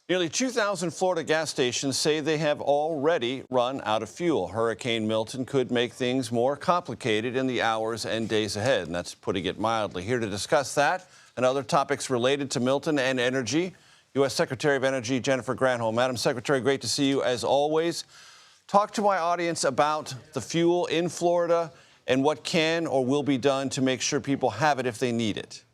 Nearly 2,000 Florida gas stations say they have already run out of fuel. Hurricane Milton could make things more complicated in the hours and days ahead, and that's putting it mildly. Here to discuss that and other topics related to Milton and energy, U.S. Secretary of Energy Jennifer Granholm. Madam Secretary, great to see you as always. Talk to my audience about the fuel in Florida and what can or will be done to make sure people have it if they need it.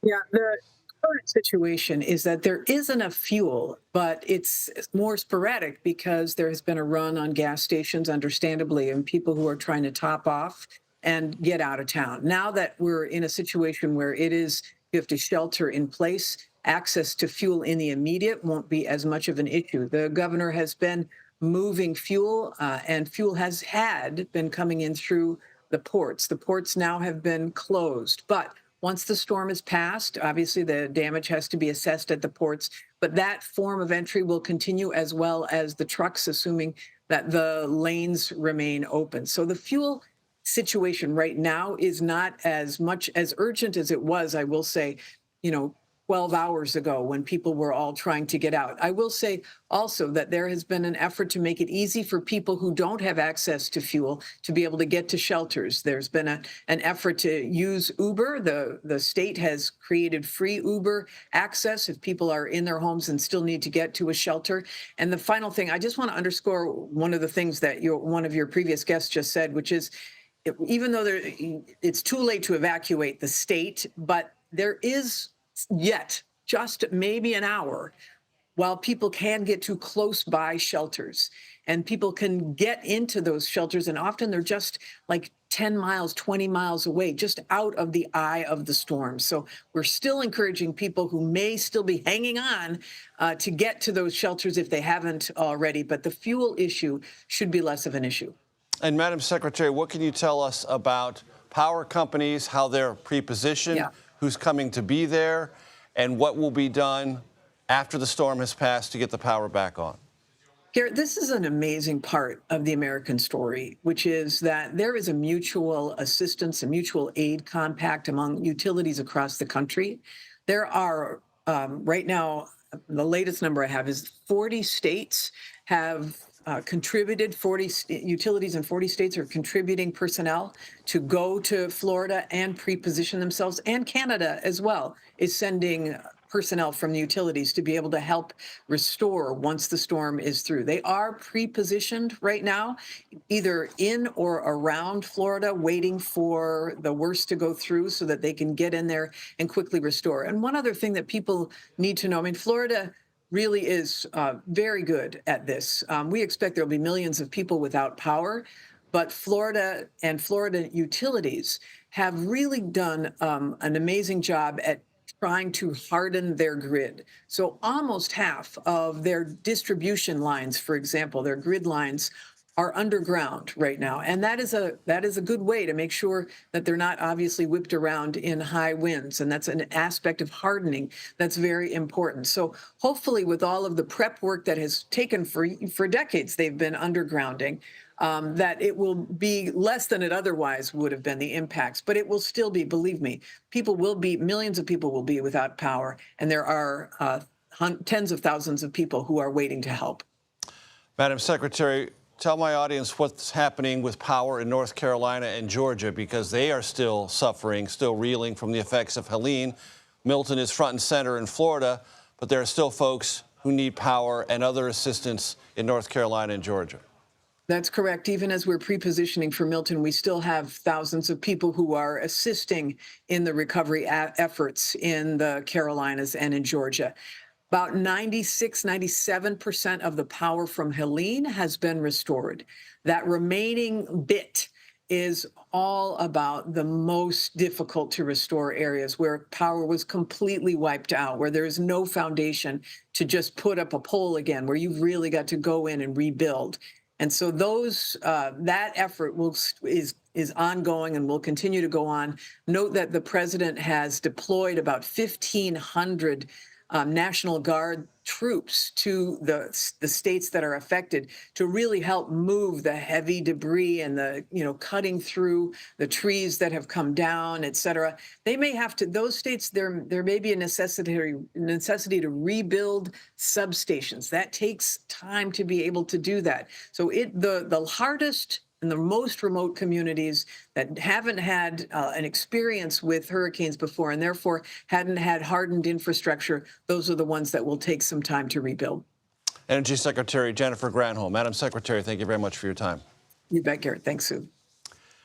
Yeah, the current situation is that there is enough fuel, but it's more sporadic because there has been a run on gas stations, understandably, and people who are trying to top off and get out of town. Now that we're in a situation where you have to shelter in place, access to fuel in the immediate won't be as much of an issue. The governor has been moving fuel, and fuel had been coming in through the ports. The ports now have been closed, but once the storm is passed, obviously the damage has to be assessed at the ports, but that form of entry will continue as well as the trucks, assuming that the lanes remain open. So the fuel situation right now is not as much as urgent as it was, I will say, 12 hours ago when people were all trying to get out. I will say also that there has been an effort to make it easy for people who don't have access to fuel to be able to get to shelters. There's been an effort to use Uber. The state has created free Uber access if people are in their homes and still need to get to a shelter. And the final thing, I just want to underscore one of the things that one of your previous guests just said, which is even though it's too late to evacuate the state, but there is yet just maybe an hour while people can get to close by shelters and people can get into those shelters. And often they're just like 10 miles, 20 miles away, just out of the eye of the storm. So we're still encouraging people who may still be hanging on to get to those shelters if they haven't already. But the fuel issue should be less of an issue. And Madam Secretary, what can you tell us about power companies, how they're pre-positioned? Yeah. Who's coming to be there, and what will be done after the storm has passed to get the power back on? Garrett, this is an amazing part of the American story, which is that there is a mutual assistance, a mutual aid compact among utilities across the country. There are, right now, the latest number I have is 40 states have contributed. 40 utilities in 40 states are contributing personnel to go to Florida and pre-position themselves, and Canada as well is sending personnel from the utilities to be able to help restore once the storm is through. They are pre-positioned right now, either in or around Florida, waiting for the worst to go through so that they can get in there and quickly restore. And one other thing that people need to know, I mean, Florida really is very good at this. We expect there'll be millions of people without power, but Florida and Florida utilities have really done an amazing job at trying to harden their grid. So almost half of their distribution lines, for example, their grid lines, are underground right now. And that is a good way to make sure that they're not obviously whipped around in high winds. And that's an aspect of hardening that's very important. So hopefully with all of the prep work that has taken for decades, they've been undergrounding, that it will be less than it otherwise would have been, the impacts. But it will still be, believe me, millions of people will be without power. And there are tens of thousands of people who are waiting to help. Madam Secretary, tell my audience what's happening with power in North Carolina and Georgia, because they are still suffering, still reeling from the effects of Helene. Milton is front and center in Florida, but there are still folks who need power and other assistance in North Carolina and Georgia. That's correct. Even as we're pre-positioning for Milton, we still have thousands of people who are assisting in the recovery efforts in the Carolinas and in Georgia. About 96-97% of the power from Helene has been restored. That remaining bit is all about the most difficult to restore areas where power was completely wiped out, where there is no foundation to just put up a pole again, where you've really got to go in and rebuild. And so that effort is ongoing and will continue to go on. Note that the president has deployed about 1,500 National Guard troops to the states that are affected to really help move the heavy debris and the, cutting through the trees that have come down, et cetera. They may have to, those states, there may be a necessity to rebuild substations. That takes time to be able to do that. So the hardest and the most remote communities that haven't had an experience with hurricanes before and therefore hadn't had hardened infrastructure, those are the ones that will take some time to rebuild. Energy Secretary Jennifer Granholm. Madam Secretary, thank you very much for your time. You bet, Garrett. Thanks, Sue.